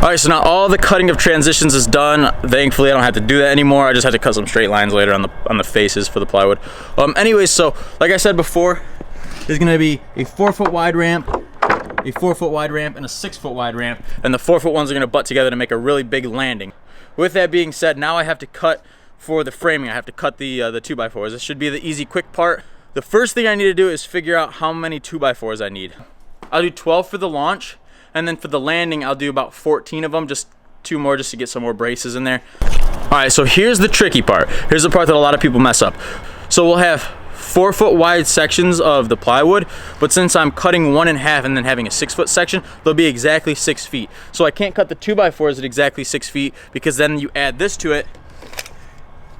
Alright, so now all the cutting of transitions is done. Thankfully, I don't have to do that anymore. I just have to cut some straight lines later on the faces for the plywood. Anyways, so like I said before, there's gonna be a 4-foot wide ramp, a 4-foot wide ramp, and a 6-foot wide ramp, and the 4-foot ones are gonna butt together to make a really big landing. With that being said, now I have to cut for the framing. I have to cut the 2x4s. This should be the easy, quick part. The first thing I need to do is figure out how many 2x4s I need. I'll do 12 for the launch, and then for the landing, I'll do about 14 of them, just 2 more just to get some more braces in there. All right, so here's the tricky part. Here's the part that a lot of people mess up. So we'll have 4-foot wide sections of the plywood, but since I'm cutting 1 in half and then having a 6-foot section, they'll be exactly 6 feet. So I can't cut the 2x4s at exactly 6 feet, because then you add this to it,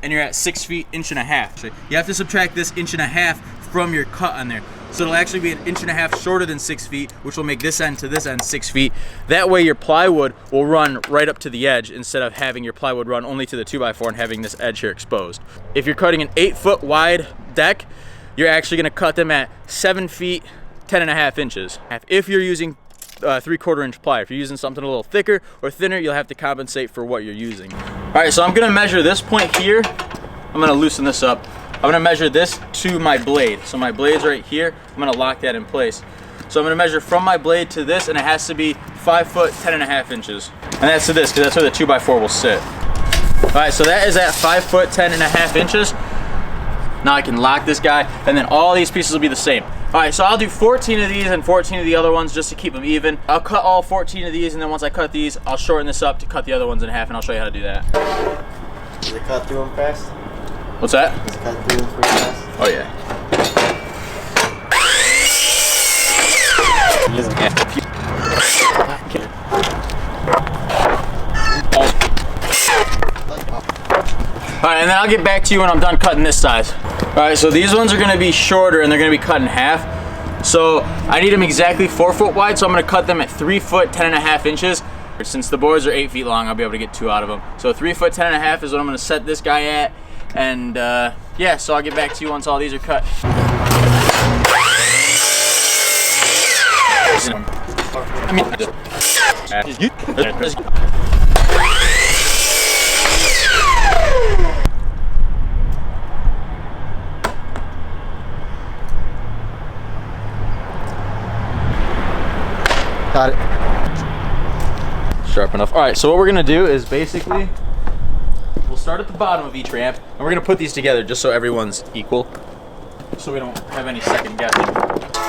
and you're at 6 feet, 1.5 inches. You have to subtract this 1.5 inches from your cut on there. So it'll actually be 1.5 inches shorter than 6 feet, which will make this end to this end 6 feet. That way your plywood will run right up to the edge instead of having your plywood run only to the 2x4 and having this edge here exposed. If you're cutting an 8-foot wide deck, you're actually gonna cut them at 7 feet, 10.5 inches. If you're using 3/4 inch ply. If you're using something a little thicker or thinner, you'll have to compensate for what you're using. All right, so I'm gonna measure this point here. I'm gonna loosen this up. I'm gonna measure this to my blade. So my blade's right here. I'm gonna lock that in place. So I'm gonna measure from my blade to this, and it has to be 5 foot, 10.5 inches. And that's to this, because that's where the 2x4 will sit. All right, so that is at 5 foot, 10.5 inches. Now I can lock this guy, and then all these pieces will be the same. All right, so I'll do 14 of these and 14 of the other ones just to keep them even. I'll cut all 14 of these, and then once I cut these, I'll shorten this up to cut the other ones in half, and I'll show you how to do that. Does it cut through them fast? What's that? Does it cut through them pretty fast? Oh yeah. All right, and then I'll get back to you when I'm done cutting this size. All right, so these ones are gonna be shorter and they're gonna be cut in half. So I need them exactly 4 foot wide, so I'm gonna cut them at 3 foot, 10.5 inches. Since the boards are 8 feet long, I'll be able to get 2 out of them. So 3 foot, 10.5 is what I'm gonna set this guy at. And yeah, so I'll get back to you once all these are cut. Got it. Sharp enough. All right, so what we're gonna do is basically, we'll start at the bottom of each ramp, and we're gonna put these together just so everyone's equal, so we don't have any second guessing.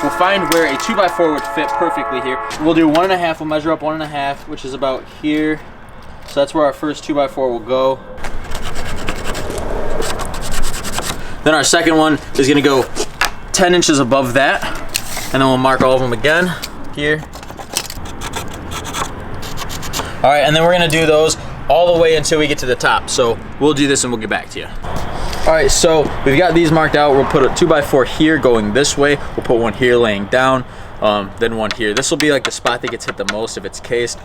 We'll find where a 2x4 would fit perfectly here. We'll do 1.5, we'll measure up 1.5, which is about here. So that's where our first 2x4 will go. Then our second one is gonna go 10 inches above that, and then we'll mark all of them again here. All right, and then we're gonna do those all the way until we get to the top. So we'll do this and we'll get back to you. All right, so we've got these marked out. We'll put a 2x4 here going this way. We'll put one here laying down, then one here. This will be like the spot that gets hit the most if it's cased.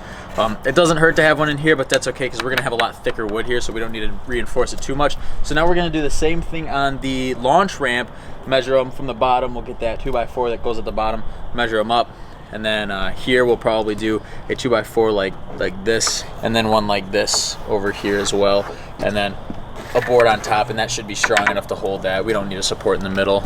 It doesn't hurt to have one in here, but that's okay because we're gonna have a lot thicker wood here, so we don't need to reinforce it too much. So now we're gonna do the same thing on the launch ramp, measure them from the bottom. We'll get that 2x4 that goes at the bottom, measure them up. And then here we'll probably do a 2x4 like this, and then one like this over here as well, and then a board on top, and that should be strong enough to hold that. We don't need a support in the middle.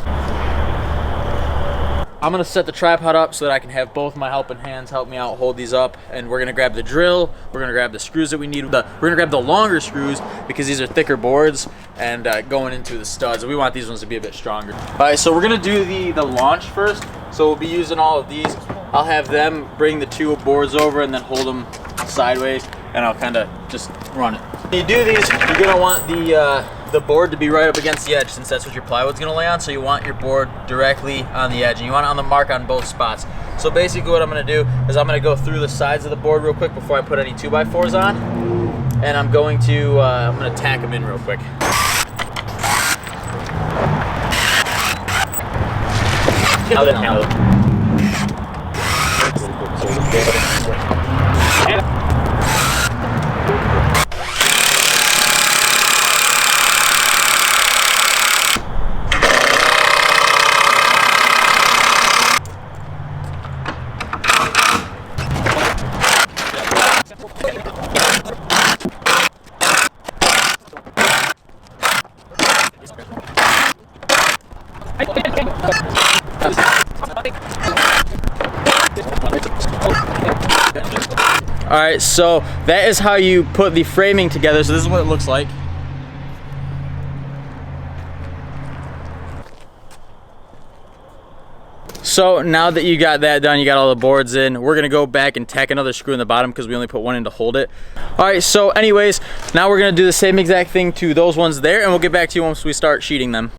I'm gonna set the tripod up so that I can have both my helping hands help me out hold these up, and we're gonna grab the drill, we're gonna grab the screws that we need. We're gonna grab the longer screws because these are thicker boards, and going into the studs, we want these ones to be a bit stronger. All right, so we're gonna do the launch first. So we'll be using all of these. I'll have them bring the 2 boards over and then hold them sideways, and I'll kind of just run it. When you do these, you're gonna want the board to be right up against the edge, since that's what your plywood's gonna lay on. So you want your board directly on the edge, and you want it on the mark on both spots. So basically what I'm gonna do is I'm gonna go through the sides of the board real quick before I put any 2x4s on, and I'm gonna tack them in real quick. All right, so that is how you put the framing together. So this is what it looks like. So now that you got that done, you got all the boards in, we're gonna go back and tack another screw in the bottom because we only put one in to hold it. All right, so anyways, now we're gonna do the same exact thing to those ones there, and we'll get back to you once we start sheeting them.